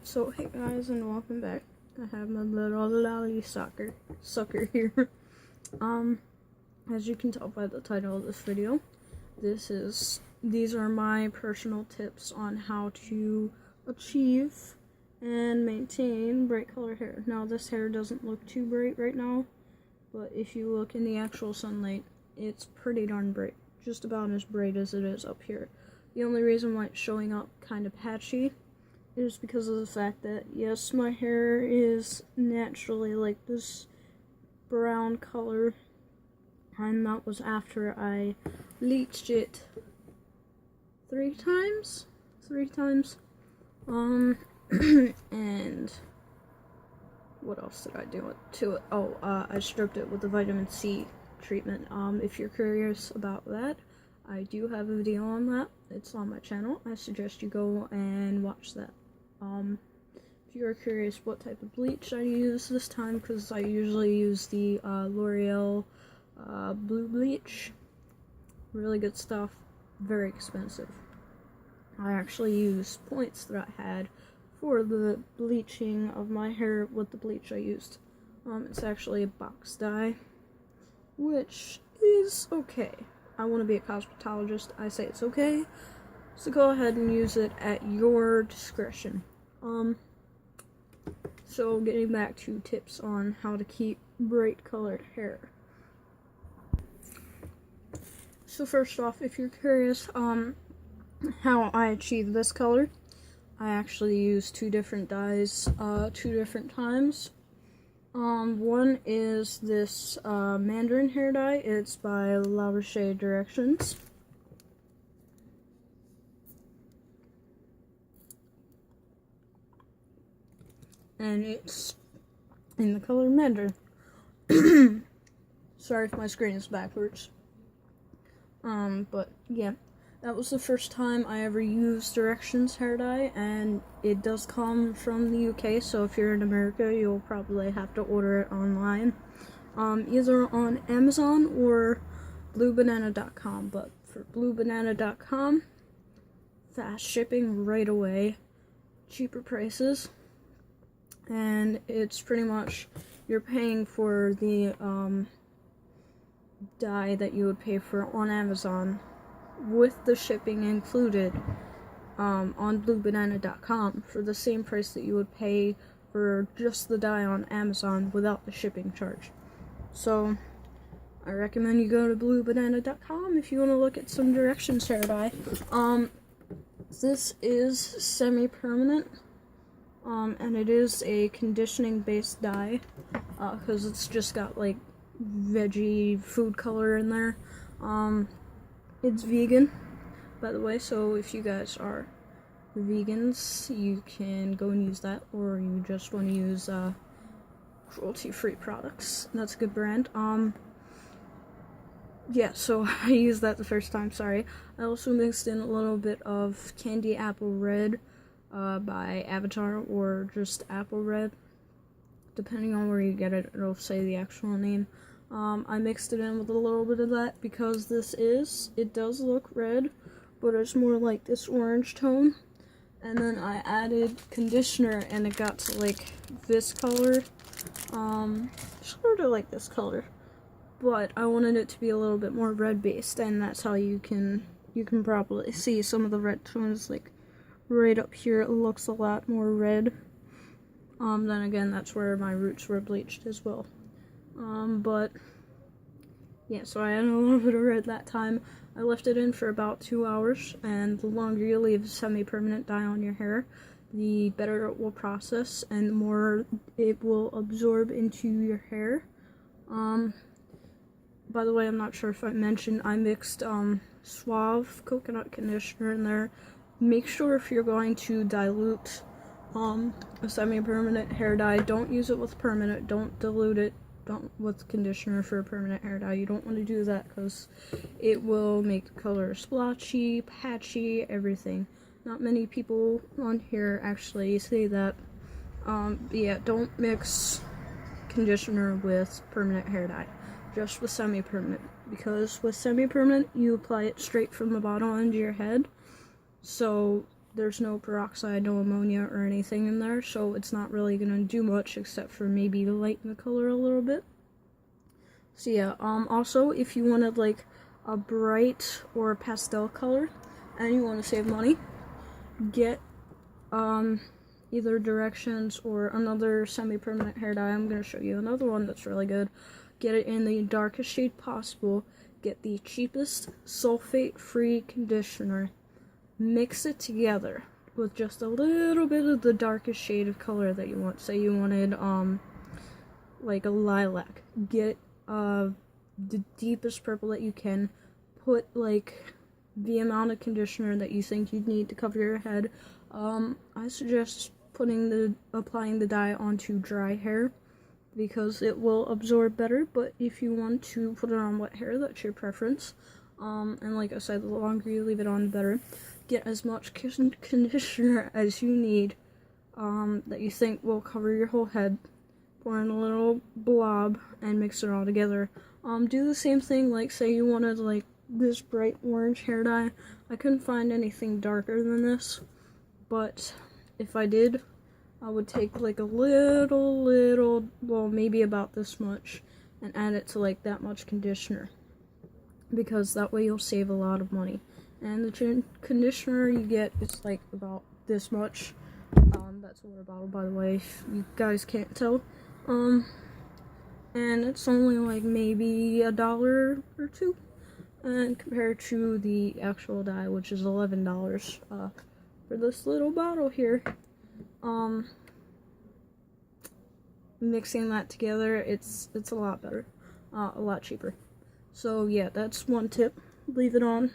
So hey guys, and welcome back. I have my little lolly sucker here. As you can tell by the title of this video, these are my personal tips on how to achieve and maintain bright colored hair. Now this hair doesn't look too bright right now, but if you look in the actual sunlight, it's pretty darn bright. Just about as bright as it is up here. The only reason why it's showing up kind of patchy is because of the fact that, yes, my hair is naturally like this brown color, and that was after I bleached it three times, and what else did I do to it? I stripped it with the vitamin C treatment. If you're curious about that, I do have a video on that. It's on my channel. I suggest you go and watch that. If you're curious what type of bleach I use this time, because I usually use the L'Oreal Blue Bleach. Really good stuff. Very expensive. I actually used points that I had for the bleaching of my hair with the bleach I used. It's actually a box dye, which is okay. I want to be a cosmetologist. I say it's okay. So go ahead and use it at your discretion. So getting back to tips on how to keep bright colored hair. So first off, if you're curious how I achieve this color, I actually use two different dyes, two different times. One is this Mandarin hair dye. It's by La Roche Directions. And it's in the color Mandarin. Sorry if my screen is backwards. But yeah, that was the first time I ever used Directions hair dye, and it does come from the UK, so if you're in America, you'll probably have to order it online. Either on Amazon or bluebanana.com, but for bluebanana.com, fast shipping right away, cheaper prices. And it's pretty much, you're paying for the dye that you would pay for on Amazon with the shipping included on bluebanana.com for the same price that you would pay for just the dye on Amazon without the shipping charge. So I recommend you go to bluebanana.com if you want to look at some Directions hair dye. This is semi-permanent. And it is a conditioning based dye, because it's just got like veggie food color in there. It's vegan, by the way, so if you guys are vegans, you can go and use that, or you just want to use cruelty-free products. That's a good brand. Yeah, so I used that the first time, sorry. I also mixed in a little bit of Candy Apple Red by Avatar, or just Apple Red, depending on where you get it, it'll say the actual name. I mixed it in with a little bit of that because it does look red, but it's more like this orange tone. And then I added conditioner, and it got to like this color, sort of like this color, but I wanted it to be a little bit more red based, and that's how you can probably see some of the red tones, like right up here. It looks a lot more red. Then again, that's where my roots were bleached as well. But yeah, so I added a little bit of red that time. I left it in for about 2 hours, and the longer you leave semi-permanent dye on your hair, the better it will process and the more it will absorb into your hair. By the way, I'm not sure if I mentioned, I mixed Suave coconut conditioner in there. Make sure if you're going to dilute a semi-permanent hair dye, don't use it with permanent. Don't dilute it with conditioner for a permanent hair dye. You don't want to do that because it will make the color splotchy, patchy, everything. Not many people on here actually say that. Yeah, don't mix conditioner with permanent hair dye. Just with semi-permanent. Because with semi-permanent, you apply it straight from the bottom into your head. So there's no peroxide, no ammonia or anything in there, so it's not really gonna do much except for maybe lighten the color a little bit. So yeah, also if you wanted like a bright or pastel color and you want to save money, get either Directions or another semi-permanent hair dye. I'm going to show you another one that's really good. Get it in the darkest shade possible. Get the cheapest sulfate-free conditioner. Mix it together with just a little bit of the darkest shade of color that you want. Say you wanted like a lilac. Get the deepest purple that you can. Put like the amount of conditioner that you think you'd need to cover your head. I suggest applying the dye onto dry hair because it will absorb better, but if you want to put it on wet hair, that's your preference. And like I said, the longer you leave it on, the better. Get as much conditioner as you need that you think will cover your whole head. Pour in a little blob and mix it all together. Do the same thing, like say you wanted like this bright orange hair dye. I couldn't find anything darker than this, but if I did, I would take like a little, well, maybe about this much, and add it to like that much conditioner, because that way you'll save a lot of money. And the conditioner you get is like about this much. That's a water bottle, by the way, if you guys can't tell. And it's only like maybe $1 or $2. And compared to the actual dye, which is $11 for this little bottle here, mixing that together, it's a lot better, a lot cheaper. So yeah, that's one tip. Leave it on.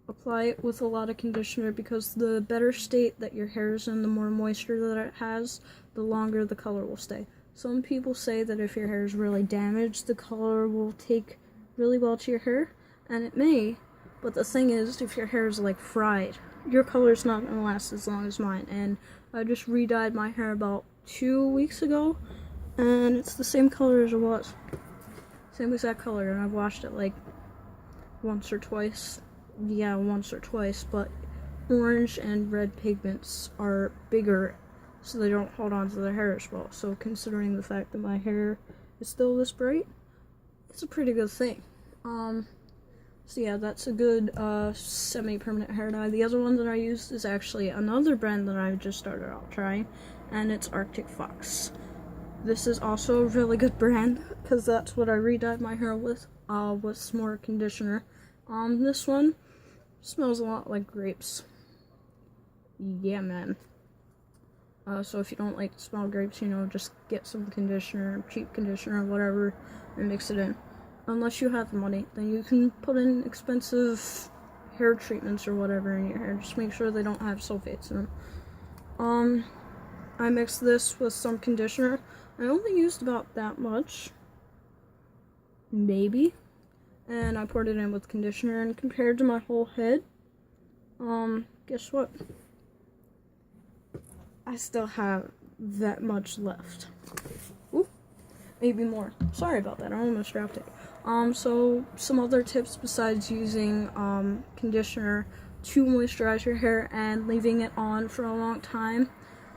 Apply it with a lot of conditioner, because the better state that your hair is in, the more moisture that it has, the longer the color will stay. Some people say that if your hair is really damaged, the color will take really well to your hair, and it may, but the thing is, if your hair is like fried, your color's not going to last as long as mine. And I just re-dyed my hair about 2 weeks ago, and it's the same color as it was. Same exact color, and I've washed it like once or twice. Yeah, once or twice, but orange and red pigments are bigger, so they don't hold on to the hair as well. So considering the fact that my hair is still this bright, it's a pretty good thing. So yeah, that's a good semi-permanent hair dye. The other one that I used is actually another brand that I just started out trying, and it's Arctic Fox. This is also a really good brand, because that's what I re-dyed my hair with some more conditioner. This one smells a lot like grapes. Yeah, man. So if you don't like to smell grapes, just get some conditioner, cheap conditioner or whatever, and mix it in. Unless you have the money, then you can put in expensive hair treatments or whatever in your hair. Just make sure they don't have sulfates in them. I mixed this with some conditioner. I only used about that much, maybe, and I poured it in with conditioner, and compared to my whole head, guess what? I still have that much left. Ooh, maybe more. Sorry about that, I almost dropped it. So some other tips besides using conditioner to moisturize your hair and leaving it on for a long time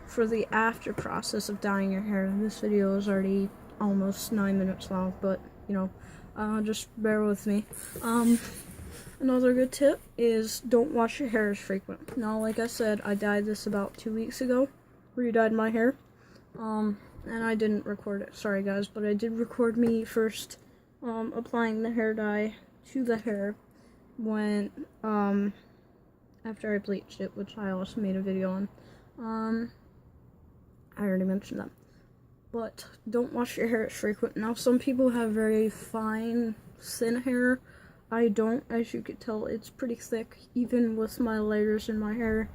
for the after process of dyeing your hair. This video is already almost 9 minutes long, but just bear with me. Another good tip is don't wash your hair as frequent. Now, like I said, I dyed this about 2 weeks ago, re-dyed my hair, and I didn't record it, sorry guys, but I did record me first applying the hair dye to the hair when, after I bleached it, which I also made a video on. I already mentioned that. But don't wash your hair as frequent. Now, some people have very fine, thin hair. I don't. As you could tell, it's pretty thick. Even with my layers in my hair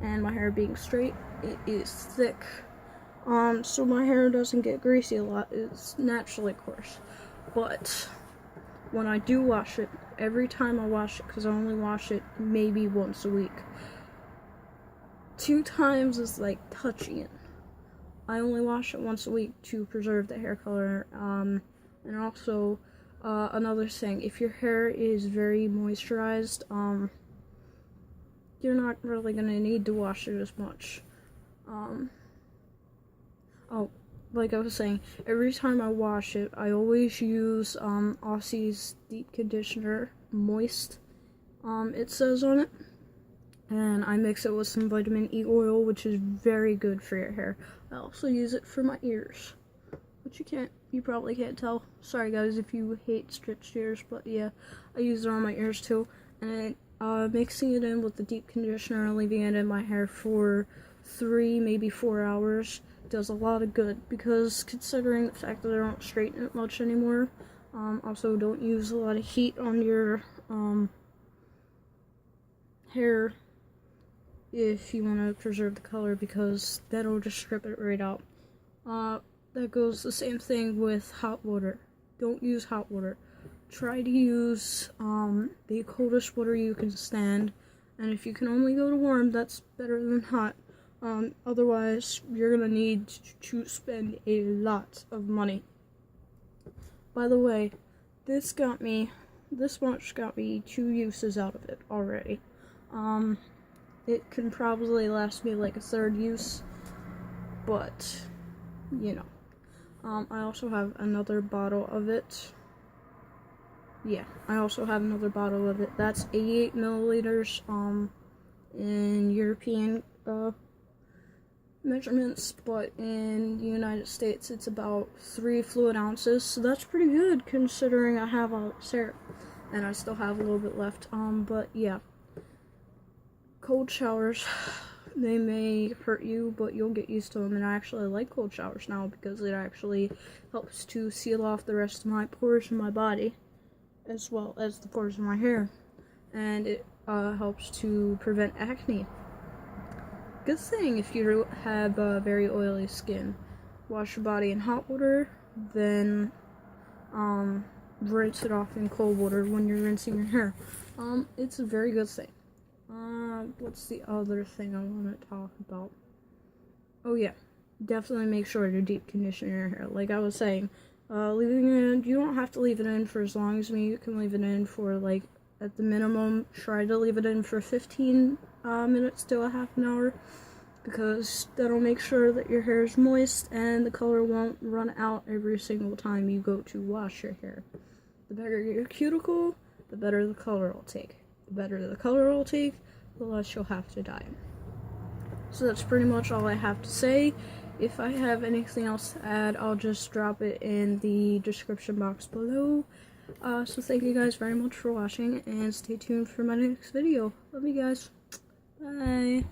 and my hair being straight, it is thick. So my hair doesn't get greasy a lot. It's naturally coarse. But when I do wash it, every time I wash it, because I only wash it maybe once a week, 2 times is like touching it. I only wash it once a week to preserve the hair color, and also, another thing, if your hair is very moisturized, you're not really gonna need to wash it as much. Oh, like I was saying, every time I wash it, I always use Aussie's deep conditioner, Moist. It says on it, and I mix it with some vitamin E oil, which is very good for your hair. I also use it for my ears, which you probably can't tell. Sorry guys if you hate stretched ears, but yeah, I use it on my ears too. And mixing it in with the deep conditioner and leaving it in my hair for 3, maybe 4 hours does a lot of good, because considering the fact that I don't straighten it much anymore, also don't use a lot of heat on your hair if you want to preserve the color, because that'll just strip it right out. That goes the same thing with hot water. Don't use hot water. Try to use the coldest water you can stand, and if you can only go to warm, that's better than hot. Otherwise, you're gonna need to spend a lot of money. By the way, this much got me 2 uses out of it already. It can probably last me like a 3rd use, but, you know. I also have another bottle of it. Yeah, I also have another bottle of it. That's 88 milliliters, in European, measurements, but in the United States it's about 3 fluid ounces, so that's pretty good considering I have all this hair and I still have a little bit left. But yeah, cold showers, they may hurt you, but you'll get used to them, and I actually like cold showers now because it actually helps to seal off the rest of my pores in my body as well as the pores in my hair, and it helps to prevent acne. Good thing if you have very oily skin. Wash your body in hot water, then rinse it off in cold water when you're rinsing your hair. It's a very good thing. What's the other thing I want to talk about? Oh yeah, definitely make sure to deep condition your hair. Like I was saying, leaving it in, you don't have to leave it in for as long as me. You can leave it in for, like, at the minimum, try to leave it in for 15 minutes to a half an hour, because that'll make sure that your hair is moist and the color won't run out every single time you go to wash your hair. The better your cuticle, the better the color will take. The better the color will take, the less you'll have to dye. So that's pretty much all I have to say. If I have anything else to add, I'll just drop it in the description box below. So thank you guys very much for watching, and stay tuned for my next video. Love you guys. Bye.